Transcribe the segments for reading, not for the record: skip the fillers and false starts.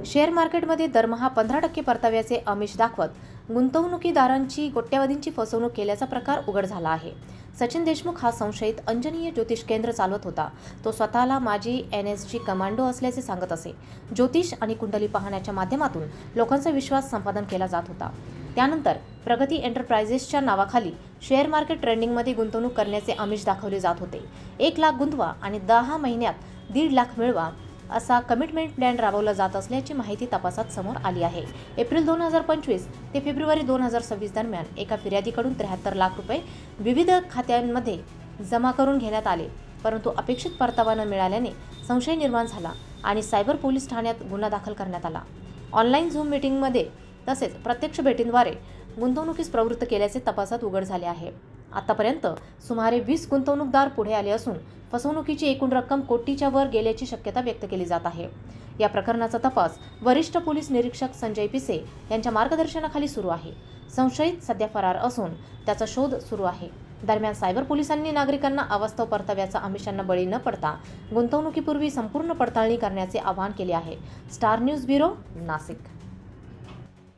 Share मार्केटमध्ये दरमहा 15% परताव्याचे आमिष दाखवत गुंतवणुकीदारांची कोट्यवधींची फसवणूक केल्याचा प्रकार उघड झाला आहे. सचिन देशमुख हा संशयित अंजनीय ज्योतिष केंद्र चालवत होता. तो स्वतःला माजी NSG कमांडो असल्याचे सांगत असे. ज्योतिष आणि कुंडली पाहण्याच्या माध्यमातून लोकांचा विश्वास संपादन केला जात होता. त्यानंतर प्रगती एंटरप्राइजेसच्या नावाखाली शेअर मार्केट ट्रेडिंगमध्ये गुंतवणूक करण्याचे आमिष दाखवले जात होते. 1 लाख गुंतवा आणि 10 महिन्यात 1.5 लाख मिळवा असा कमिटमेंट प्लॅन राबवला जात असल्याची माहिती तपासात समोर आली आहे. एप्रिल 2025 ते फेब्रुवारी 2026 दरम्यान एका फिर्यादीकडून 73 लाख रुपये विविध खात्यांमध्ये जमा करून घेण्यात आले, परंतु अपेक्षित परतावा न मिळाल्याने संशय निर्माण झाला आणि सायबर पोलीस ठाण्यात गुन्हा दाखल करण्यात आला. ऑनलाईन झूम मीटिंगमध्ये तसेच प्रत्यक्ष भेटींद्वारे गुंतवणुकीस प्रवृत्त केल्याचे तपासात उघड झाले आहे. आतापर्यंत सुमारे 20 गुंतवणूकदार पुढे आले असून फसवणुकीची एकूण रक्कम कोटीच्या वर गेल्याची शक्यता व्यक्त केली जात आहे. या प्रकरणाचा तपास वरिष्ठ पोलीस निरीक्षक संजय पिसे यांच्या मार्गदर्शनाखाली सुरू आहे. संशयित सध्या फरार असून त्याचा शोध सुरू आहे. दरम्यान सायबर पोलिसांनी नागरिकांना अवास्तव परताव्याचा आमिषांना बळी न पडता गुंतवणुकीपूर्वी संपूर्ण पडताळणी करण्याचे आवाहन केले आहे. Star news bureau, Nashik.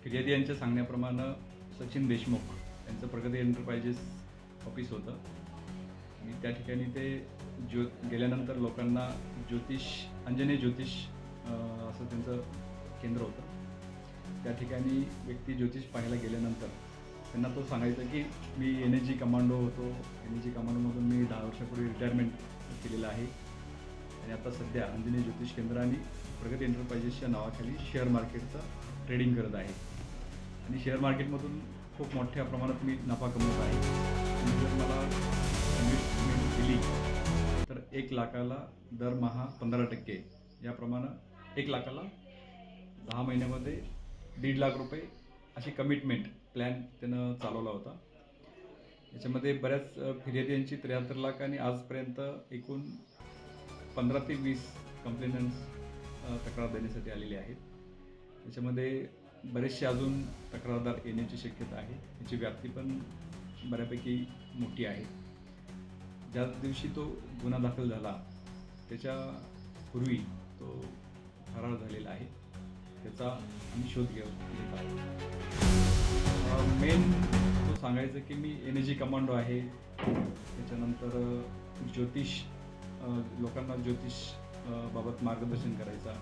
फिर्यादी यांच्या सांगण्याप्रमाणे सचिन देशमुख यांचं प्रगती एंटरप्राइजेस ऑफिस होतं आणि त्या ठिकाणी ते गेल्यानंतर लोकांना अंजनी ज्योतिष असं त्यांचं केंद्र होतं. त्या ठिकाणी व्यक्ती ज्योतिष पाहायला गेल्यानंतर त्यांना तो सांगायचा की मी NSG कमांडो होतो. NSG कमांडोमधून मी 10 वर्षापूर्वी रिटायरमेंट केलेलं आहे आणि आता सध्या अंजनी ज्योतिष केंद्र आणि प्रगती एंटरप्राइजेसच्या नावाखाली शेअर मार्केटचं ट्रेडिंग करत आहे आणि शेअर मार्केटमधून खूप मोठ्या प्रमाणात मी नफा कमवत आहे. आणि जर मला इन्व्हेस्टमेंट दिली तर 1 लाखाला दरमहा 15% याप्रमाणे 1 लाखाला 10 महिन्यामध्ये 1.5 लाख रुपये अशी कमिटमेंट प्लॅन त्यानं चालवला होता. याच्यामध्ये बऱ्याच फिर्यादींची 73 लाख आणि आजपर्यंत एकूण 15 ते 20 कंप्लेंट्स तक्रार देण्यासाठी आलेली आहेत. याच्यामध्ये बरेचसे अजून तक्रारदार येण्याची शक्यता आहे. याची व्याप्ती पण बऱ्यापैकी मोठी आहे. ज्या दिवशी तो गुन्हा दाखल झाला त्याच्या पूर्वी तो फरार झालेला आहे. त्याचा आम्ही शोध घेत आहोत. मेन तो सांगायचं की मी NSG कमांडो आहे. त्याच्यानंतर ज्योतिष लोकांना ज्योतिष बाबत मार्गदर्शन करायचा.